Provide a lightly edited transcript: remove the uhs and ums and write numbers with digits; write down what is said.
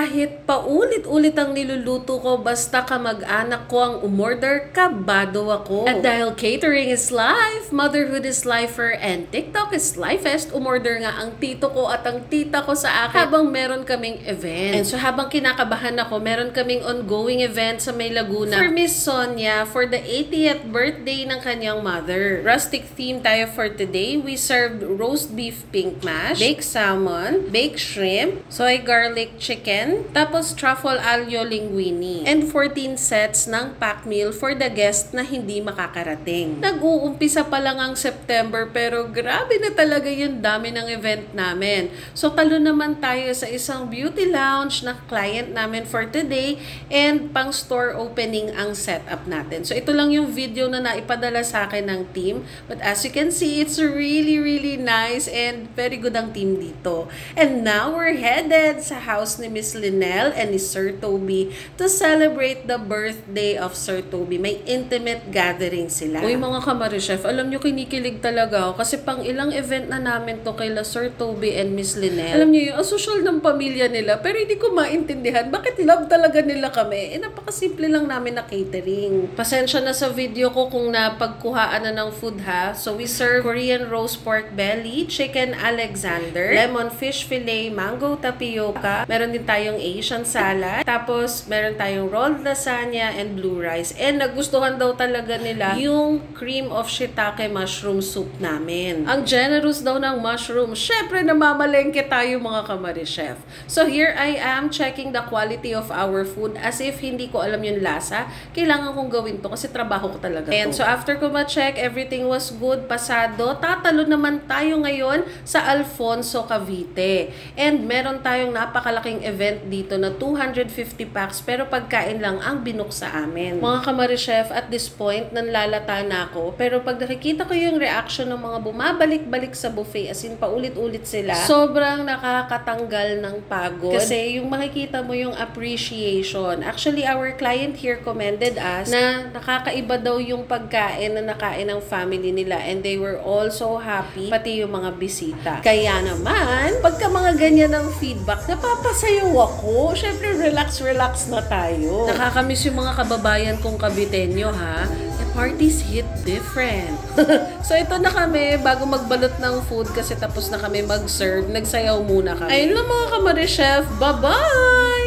Kahit paulit-ulit ang niluluto ko, basta kamag-anak ko ang umorder, kabado ako. At dahil catering is life, motherhood is lifer, and TikTok is lifest, umorder nga ang tito ko at ang tita ko sa akin habang meron kaming event. And so habang kinakabahan ako, meron kaming ongoing event sa May Laguna for Miss Sonia for the 80th birthday ng kanyang mother. Rustic theme tayo for today. We served roast beef pink mash, baked salmon, baked shrimp, soy garlic chicken, tapos truffle aglio linguine, and 14 sets ng pack meal for the guest na hindi makakarating. Nag-uumpisa pa lang ang September pero grabe na talaga yung dami ng event namin. So talo naman tayo sa isang beauty lounge na client namin for today and pang store opening ang setup natin. So ito lang yung video na naipadala sa akin ng team, but as you can see, it's really nice and very good ang team dito. And now we're headed sa house ni Miss Linel and ni Sir Toby to celebrate the birthday of Sir Toby. May intimate gathering sila. Uy mga kamari-chef, alam nyo kinikilig talaga ako kasi pang ilang event na namin to kay Sir Toby and Miss Linel. Alam nyo yung social ng pamilya nila pero hindi ko maintindihan bakit love talaga nila kami. Napakasimple lang namin na catering. Pasensya na sa video ko kung napagkuhaan na ng food ha. So we serve Korean roast pork belly, chicken Alexander, lemon fish fillet, mango tapioca, meron din tayong Asian salad, tapos meron tayong rolled lasagna and blue rice. And nagustuhan daw talaga nila yung cream of shiitake mushroom soup namin. Ang generous daw ng mushroom. Syempre namamalengke tayo mga kamari-chef. So here I am checking the quality of our food as if hindi ko alam yung lasa. Kailangan kong gawin to kasi trabaho ko talaga to. And so after ko ma-check, everything was good, pasado. Tatalo naman tayo ngayon sa Alfonso, Cavite. And meron tayong napakalaking event dito na 250 packs pero pagkain lang ang binook sa amin. Mga kamari-chef, at this point, nanlalata na ako. Pero pag nakikita ko yung reaction ng mga bumabalik-balik sa buffet, as in paulit-ulit sila, sobrang nakakatanggal ng pagod. Kasi yung makikita mo yung appreciation. Actually, our client here commended us na nakakaiba daw yung pagkain na nakain ng family nila and they were all so happy, pati yung mga bisita. Kaya naman, pagka mga ganyan ng feedback, napapasayaw ako. Syempre, relax na tayo. Nakakamiss yung mga kababayan kong Caviteño, ha? The parties hit different. So, ito na kami, bago magbalot ng food kasi tapos na kami mag-serve, nagsayaw muna kami. Ayun lang mga kamari-chef. Bye-bye!